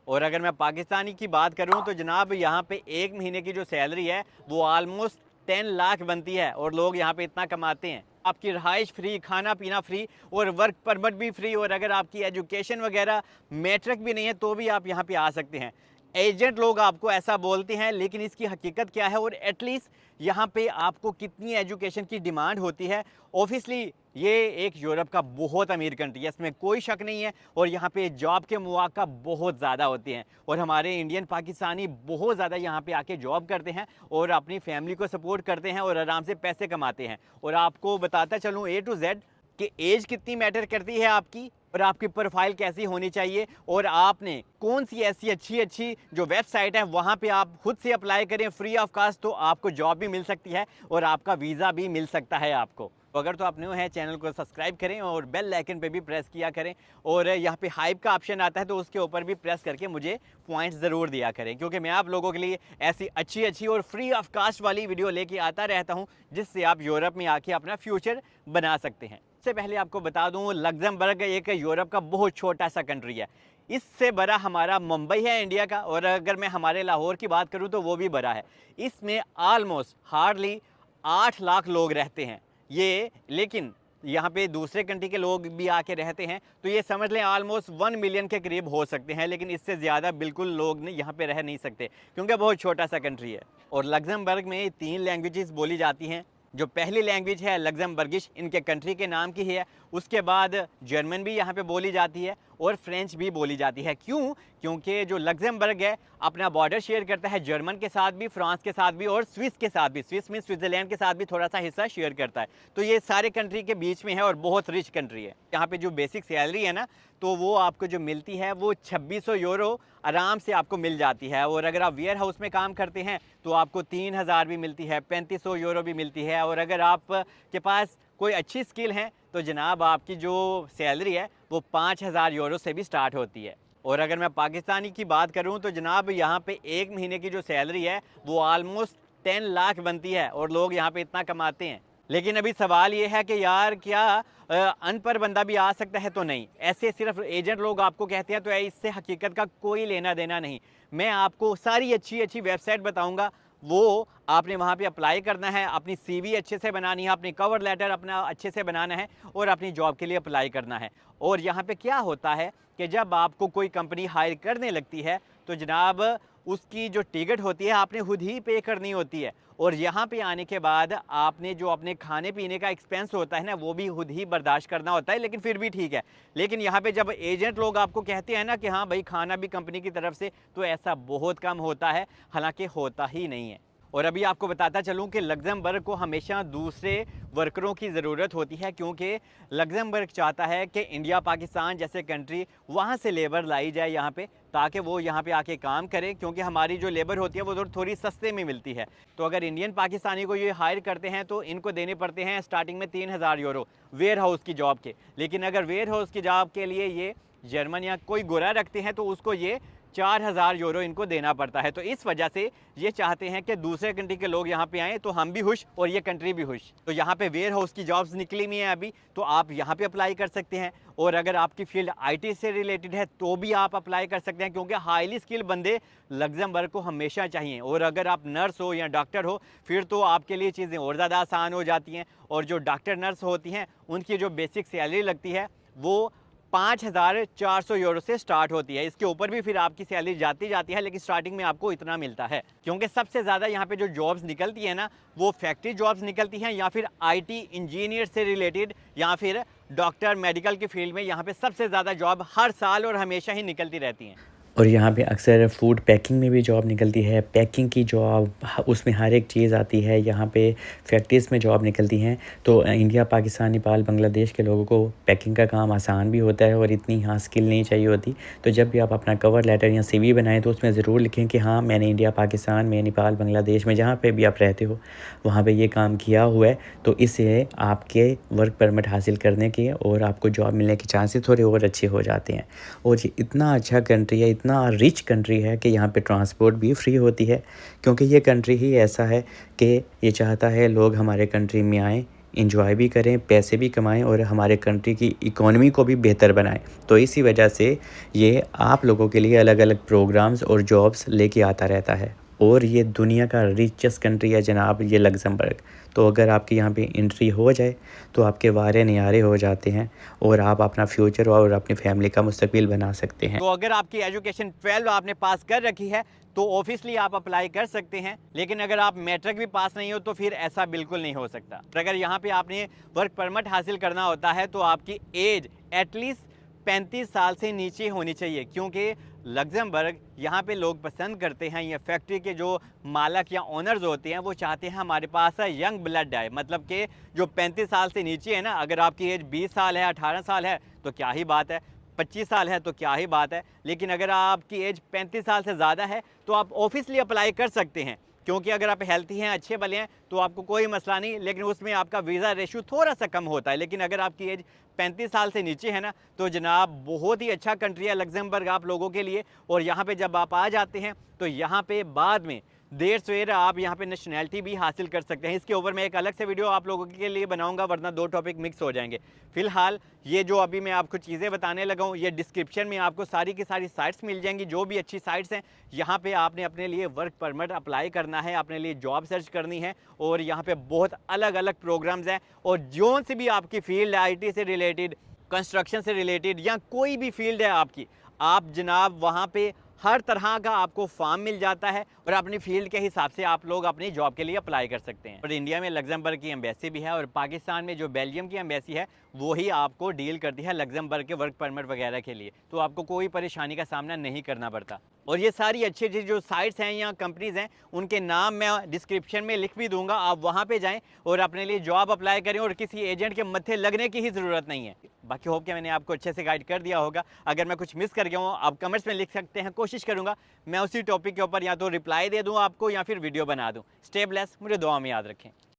और अगर मैं पाकिस्तानी की बात करूं तो जनाब यहाँ पे एक महीने की जो सैलरी है वो ऑलमोस्ट 10 लाख बनती है और लोग यहाँ पे इतना कमाते हैं। आपकी रहाइश फ्री, खाना पीना फ्री और वर्क परमिट भी फ्री, और अगर आपकी एजुकेशन वगैरह मैट्रिक भी नहीं है तो भी आप यहाँ पे आ सकते हैं। एजेंट लोग आपको ऐसा बोलते हैं, लेकिन इसकी हकीकत क्या है और एटलीस्ट यहाँ पे आपको कितनी एजुकेशन की डिमांड होती है। ऑब्वियसली ये एक यूरोप का बहुत अमीर कंट्री है, इसमें कोई शक नहीं है, और यहाँ पे जॉब के मौका बहुत ज़्यादा होते हैं और हमारे इंडियन पाकिस्तानी बहुत ज़्यादा यहाँ पे आके जॉब करते हैं और अपनी फैमिली को सपोर्ट करते हैं और आराम से पैसे कमाते हैं। और आपको बताता चलूँ A to Z कि एज कितनी मैटर करती है आपकी, और आपकी प्रोफाइल कैसी होनी चाहिए, और आपने कौन सी ऐसी अच्छी अच्छी जो वेबसाइट है वहाँ पे आप खुद से अप्लाई करें फ्री ऑफ कास्ट, तो आपको जॉब भी मिल सकती है और आपका वीज़ा भी मिल सकता है आपको। तो अगर तो आप न्यू हैं चैनल को सब्सक्राइब करें और बेल आइकन पे भी प्रेस किया करें, और यहाँ पे हाइप का ऑप्शन आता है तो उसके ऊपर भी प्रेस करके मुझे पॉइंट्स ज़रूर दिया करें, क्योंकि मैं आप लोगों के लिए ऐसी अच्छी अच्छी और फ्री ऑफ कास्ट वाली वीडियो लेके आता रहता हूँ जिससे आप यूरोप में आके अपना फ्यूचर बना सकते हैं। इससे पहले आपको बता दूं लग्जमबर्ग एक यूरोप का बहुत छोटा सा कंट्री है। इससे बड़ा हमारा मुंबई है इंडिया का, और अगर मैं हमारे लाहौर की बात करूं तो वो भी बड़ा है। इसमें ऑलमोस्ट हार्डली 8 लाख लोग रहते हैं ये, लेकिन यहाँ पे दूसरे कंट्री के लोग भी आके रहते हैं तो ये समझ लें ऑलमोस्ट 1 मिलियन के करीब हो सकते हैं, लेकिन इससे ज़्यादा बिल्कुल लोग नहीं यहाँ पे रह नहीं सकते क्योंकि बहुत छोटा सा कंट्री है। और लग्जमबर्ग में 3 लैंग्वेजेस बोली जाती हैं। जो पहली लैंग्वेज है लग्जमबर्गिश, इनके कंट्री के नाम की है। उसके बाद जर्मन भी यहाँ पे बोली जाती है और फ्रेंच भी बोली जाती है। क्यों? क्योंकि जो लग्जमबर्ग है अपना बॉर्डर शेयर करता है जर्मन के साथ भी, फ्रांस के साथ भी और स्विस के साथ भी। स्विस में स्विट्ज़रलैंड के साथ भी थोड़ा सा हिस्सा शेयर करता है, तो ये सारे कंट्री के बीच में है और बहुत रिच कंट्री है। यहाँ पे जो बेसिक सैलरी है ना, तो वो आपको जो मिलती है वो 2600 यूरो आराम से आपको मिल जाती है। और अगर आप वेयर हाउस में काम करते हैं तो आपको 3000 भी मिलती है, 3500 यूरो भी मिलती है। और अगर आप के पास कोई अच्छी स्किल है तो जनाब आपकी जो सैलरी है वो 5000 यूरो से भी स्टार्ट होती है। और अगर मैं पाकिस्तानी की बात करूं तो जनाब यहाँ पे एक महीने की जो सैलरी है वो ऑलमोस्ट 10 लाख बनती है और लोग यहाँ पे इतना कमाते हैं। लेकिन अभी सवाल ये है कि यार क्या अनपढ़ बंदा भी आ सकता है? तो नहीं, ऐसे सिर्फ एजेंट लोग आपको कहते हैं, तो इससे हकीकत का कोई लेना देना नहीं। मैं आपको सारी अच्छी अच्छी वेबसाइट बताऊंगा, वो आपने वहाँ पे अप्लाई करना है, अपनी सीवी अच्छे से बनानी है, अपनी कवर लेटर अपना अच्छे से बनाना है और अपनी जॉब के लिए अप्लाई करना है। और यहाँ पे क्या होता है कि जब आपको कोई कंपनी हायर करने लगती है तो जनाब उसकी जो टिकट होती है आपने खुद ही पे करनी होती है, और यहाँ पे आने के बाद आपने जो अपने खाने पीने का एक्सपेंस होता है ना वो भी खुद ही बर्दाश्त करना होता है, लेकिन फिर भी ठीक है। लेकिन यहाँ पे जब एजेंट लोग आपको कहते हैं ना कि हाँ भाई खाना भी कंपनी की तरफ से, तो ऐसा बहुत कम होता है, हालांकि होता ही नहीं है। और अभी आपको बताता चलूं कि लग्जमबर्ग को हमेशा दूसरे वर्करों की ज़रूरत होती है, क्योंकि लग्जमबर्ग चाहता है कि इंडिया पाकिस्तान जैसे कंट्री वहाँ से लेबर लाई जाए यहाँ पे, ताकि वो यहाँ पे आके काम करें, क्योंकि हमारी जो लेबर होती है वो थोड़ी सस्ते में मिलती है। तो अगर इंडियन पाकिस्तानी को ये हायर करते हैं तो इनको देने पड़ते हैं स्टार्टिंग में 3000 यूरो वेयर हाउस की जॉब के। लेकिन अगर वेयर हाउस की जॉब के लिए ये जर्मन या कोई गोरा रखते हैं तो उसको ये 4000 यूरो इनको देना पड़ता है। तो इस वजह से ये चाहते हैं कि दूसरे कंट्री के लोग यहाँ पे आएँ तो हम भी खुश और ये कंट्री भी खुश। तो यहाँ पे वेयर हाउस की जॉब्स निकली हुई हैं अभी, तो आप यहाँ पे अप्लाई कर सकते हैं। और अगर आपकी फील्ड आईटी से रिलेटेड है तो भी आप अप्लाई कर सकते हैं, क्योंकि हाईली स्किल्ड बंदे लग्जमबर्ग को हमेशा चाहिए। और अगर आप नर्स हो या डॉक्टर हो फिर तो आपके लिए चीज़ें और ज़्यादा आसान हो जाती हैं। और जो डॉक्टर नर्स होती हैं उनकी जो बेसिक सैलरी लगती है वो 5400 यूरो से स्टार्ट होती है। इसके ऊपर भी फिर आपकी सैलरी जाती जाती है, लेकिन स्टार्टिंग में आपको इतना मिलता है। क्योंकि सबसे ज़्यादा यहाँ पे जो जॉब्स निकलती है ना वो फैक्ट्री जॉब्स निकलती हैं, या फिर आईटी इंजीनियर से रिलेटेड, या फिर डॉक्टर मेडिकल की फील्ड में यहाँ पे सबसे ज़्यादा जॉब हर साल और हमेशा ही निकलती रहती हैं। और यहाँ पे अक्सर फूड पैकिंग में भी जॉब निकलती है, पैकिंग की जॉब, उसमें हर एक चीज़ आती है। यहाँ पे फैक्ट्रीज़ में जॉब निकलती हैं। तो इंडिया, पाकिस्तान, नेपाल, बांग्लादेश के लोगों को पैकिंग का काम आसान भी होता है और इतनी यहाँ स्किल नहीं चाहिए होती। तो जब भी आप अपना कवर लेटर या सीवी बनाएं तो उसमें ज़रूर लिखें कि हाँ मैंने इंडिया, पाकिस्तान में, नेपाल, बांग्लादेश में, जहाँ पर भी आप रहते हो वहाँ पर ये काम किया हुआ है। तो इससे आपके वर्क परमिट हासिल करने के और आपको जॉब मिलने के चांसेस थोड़े और अच्छे हो जाते हैं। और ये इतना अच्छा कंट्री है, इतना रिच कंट्री है कि यहाँ पे ट्रांसपोर्ट भी फ्री होती है, क्योंकि ये कंट्री ही ऐसा है कि ये चाहता है लोग हमारे कंट्री में आएँ, इंजॉय भी करें, पैसे भी कमाएं और हमारे कंट्री की इकोनॉमी को भी बेहतर बनाएं। तो इसी वजह से ये आप लोगों के लिए अलग अलग प्रोग्राम्स और जॉब्स लेके आता रहता है। और ये दुनिया का रिचेस्ट कंट्री है जनाब, ये लग्जमबर्ग। तो अगर आपकी यहाँ पे एंट्री हो जाए तो आपके वारे नियारे हो जाते हैं और आप अपना फ्यूचर और अपनी फैमिली का मुस्तकबिल बना सकते हैं। तो अगर आपकी एजुकेशन 12 आपने पास कर रखी है तो ऑब्वियसली आप अप्लाई कर सकते हैं, लेकिन अगर आप मैट्रिक भी पास नहीं हो तो फिर ऐसा बिल्कुल नहीं हो सकता। और अगर यहाँ पे आपने वर्क परमिट हासिल करना होता है तो आपकी एज एटलीस्ट 35 साल से नीचे होनी चाहिए, क्योंकि लग्जमबर्ग यहाँ पे लोग पसंद करते हैं, ये फैक्ट्री के जो मालक या ओनर्स होते हैं वो चाहते हैं हमारे पास यंग ब्लड आए, मतलब कि जो 35 साल से नीचे है ना, अगर आपकी एज 20 साल है, 18 साल है तो क्या ही बात है, 25 साल है तो क्या ही बात है, लेकिन अगर आपकी एज 35 साल से ज़्यादा है तो आप ऑफिसली अप्लाई कर सकते हैं, क्योंकि अगर आप हेल्थी हैं, अच्छे भले हैं तो आपको कोई मसला नहीं, लेकिन उसमें आपका वीज़ा रेशो थोड़ा सा कम होता है। लेकिन अगर आपकी एज 35 साल से नीचे है ना तो जनाब बहुत ही अच्छा कंट्री है लग्जमबर्ग आप लोगों के लिए। और यहाँ पे जब आप आ जाते हैं तो यहाँ पे बाद में देर सवेर आप यहाँ पे नेशनैलिटी भी हासिल कर सकते हैं। इसके ऊपर मैं एक अलग से वीडियो आप लोगों के लिए बनाऊंगा, वरना दो टॉपिक मिक्स हो जाएंगे। फिलहाल ये जो अभी मैं आपको चीज़ें बताने लगा हूँ, ये डिस्क्रिप्शन में आपको सारी की सारी साइट्स मिल जाएंगी, जो भी अच्छी साइट्स हैं। यहाँ पे आपने अपने लिए वर्क परमिट अप्लाई करना है, अपने लिए जॉब सर्च करनी है, और यहाँ पे बहुत अलग अलग प्रोग्राम्स हैं। और जो से भी आपकी फील्ड है, IT से रिलेटेड, कंस्ट्रक्शन से रिलेटेड, या कोई भी फील्ड है आपकी, आप जनाब वहाँ पे हर तरह का आपको फॉर्म मिल जाता है और अपनी फील्ड के हिसाब से आप लोग अपनी जॉब के लिए अप्लाई कर सकते हैं। और इंडिया में लग्जमबर्ग की एम्बेसी भी है, और पाकिस्तान में जो बेल्जियम की एम्बेसी है वो ही आपको डील करती है लग्जमबर्ग के वर्क परमिट वगैरह के लिए, तो आपको कोई परेशानी का सामना नहीं करना पड़ता। और ये सारी अच्छी अच्छी जो साइट्स हैं या कंपनीज़ हैं उनके नाम मैं डिस्क्रिप्शन में लिख भी दूंगा, आप वहाँ पे जाएं और अपने लिए जॉब अप्लाई करें, और किसी एजेंट के मत्थे लगने की ही ज़रूरत नहीं है। बाकी होप कि मैंने आपको अच्छे से गाइड कर दिया होगा। अगर मैं कुछ मिस कर गया हूँ आप कमेंट्स में लिख सकते हैं, कोशिश करूँगा मैं उसी टॉपिक के ऊपर या तो रिप्लाई दे दूँ आपको या फिर वीडियो बना दूँ। स्टे ब्लेस्ड, मुझे दुआ में याद रखें।